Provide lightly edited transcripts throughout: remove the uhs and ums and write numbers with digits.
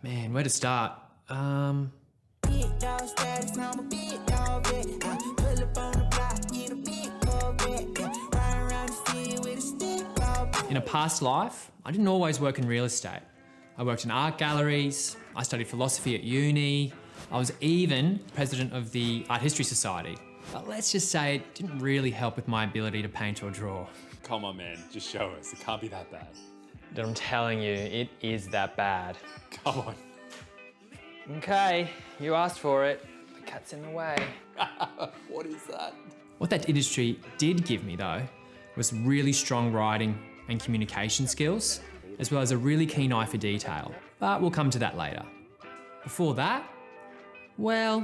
Man, where to start? In a past life, I didn't always work in real estate. I worked in art galleries, I studied philosophy at uni, I was even president of the Art History Society. But let's just say it didn't really help with my ability to paint or draw. Come on, man, just show us. It can't be that bad. Dude, I'm telling you, it is that bad. Come on. Okay, you asked for it. The cat's in the way. What is that? What that industry did give me though, was really strong writing and communication skills, as well as a really keen eye for detail. But we'll come to that later. Before that, well,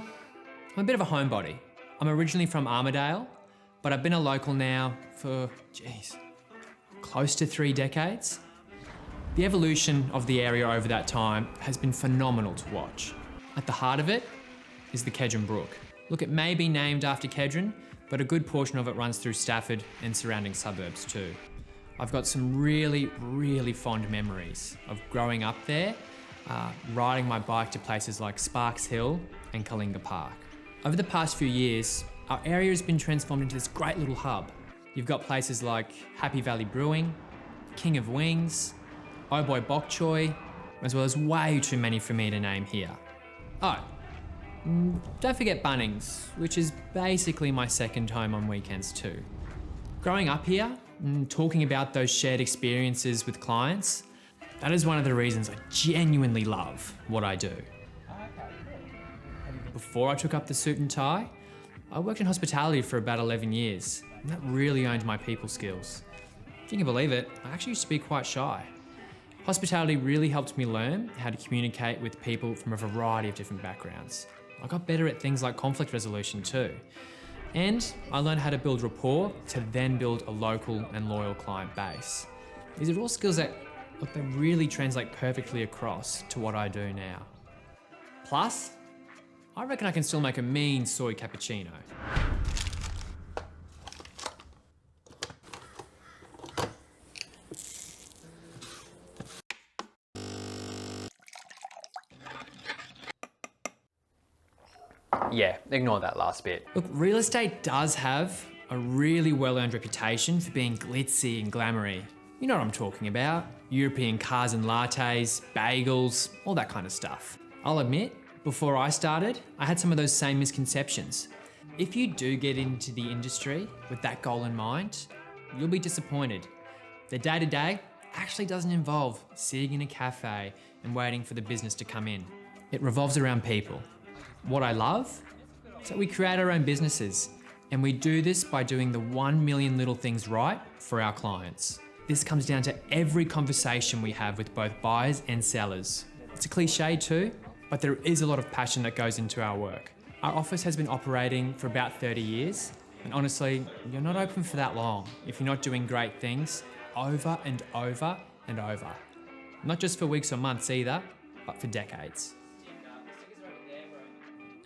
I'm a bit of a homebody. I'm originally from Armidale, but I've been a local now for, close to 3 decades. The evolution of the area over that time has been phenomenal to watch. At the heart of it is the Kedron brook. Look, it may be named after Kedron, but a good portion of it runs through Stafford and surrounding suburbs too. I've got some really, really fond memories of growing up there, riding my bike to places like Sparks Hill and Kalinga Park. Over the past few years, our area has been transformed into this great little hub. You've got places like Happy Valley Brewing, King of Wings, Oh Boy Bok Choy, as well as way too many for me to name here. Oh, don't forget Bunnings, which is basically my second home on weekends too. Growing up here, talking about those shared experiences with clients, that is one of the reasons I genuinely love what I do. Before I took up the suit and tie, I worked in hospitality for about 11 years, and that really owned my people skills. If you can believe it, I actually used to be quite shy. Hospitality really helped me learn how to communicate with people from a variety of different backgrounds. I got better at things like conflict resolution too. And I learned how to build rapport to then build a local and loyal client base. These are all skills that, they really translate perfectly across to what I do now. Plus, I reckon I can still make a mean soy cappuccino. Yeah, ignore that last bit. Look, real estate does have a really well-earned reputation for being glitzy and glamoury. You know what I'm talking about. European cars and lattes, bagels, all that kind of stuff. I'll admit, before I started, I had some of those same misconceptions. If you do get into the industry with that goal in mind, you'll be disappointed. The day-to-day actually doesn't involve sitting in a cafe and waiting for the business to come in. It revolves around people. What I love is that we create our own businesses, and we do this by doing the 1 million little things right for our clients. This comes down to every conversation we have with both buyers and sellers. It's a cliche too, but there is a lot of passion that goes into our work. Our office has been operating for about 30 years, and honestly, you're not open for that long if you're not doing great things over and over and over. Not just for weeks or months either, but for decades.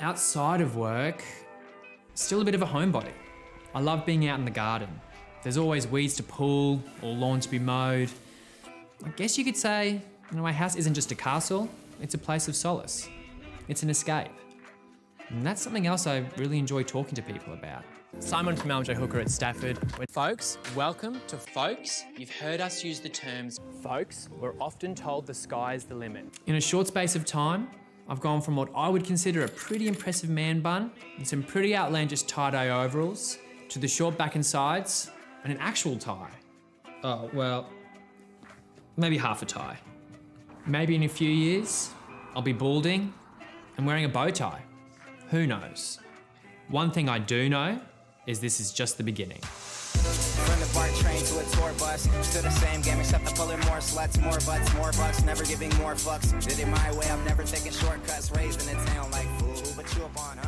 Outside of work, still a bit of a homebody. I love being out in the garden. There's always weeds to pull or lawn to be mowed. I guess you could say, my house isn't just a castle, it's a place of solace. It's an escape. And that's something else I really enjoy talking to people about. Simon from LJ Hooker at Stafford. Folks, welcome to Folks. You've heard us use the terms folks. We're often told the sky's the limit. In a short space of time, I've gone from what I would consider a pretty impressive man bun and some pretty outlandish tie-dye overalls to the short back and sides and an actual tie. Oh, well, maybe half a tie. Maybe in a few years, I'll be balding and wearing a bow tie. Who knows? One thing I do know is this is just the beginning. From the BART train to a tour bus, still the same game except I'm pulling more sluts, more butts, more bucks, never giving more fucks. Did it my way, I'm never taking shortcuts, raised in a town like fool, but you up on, huh?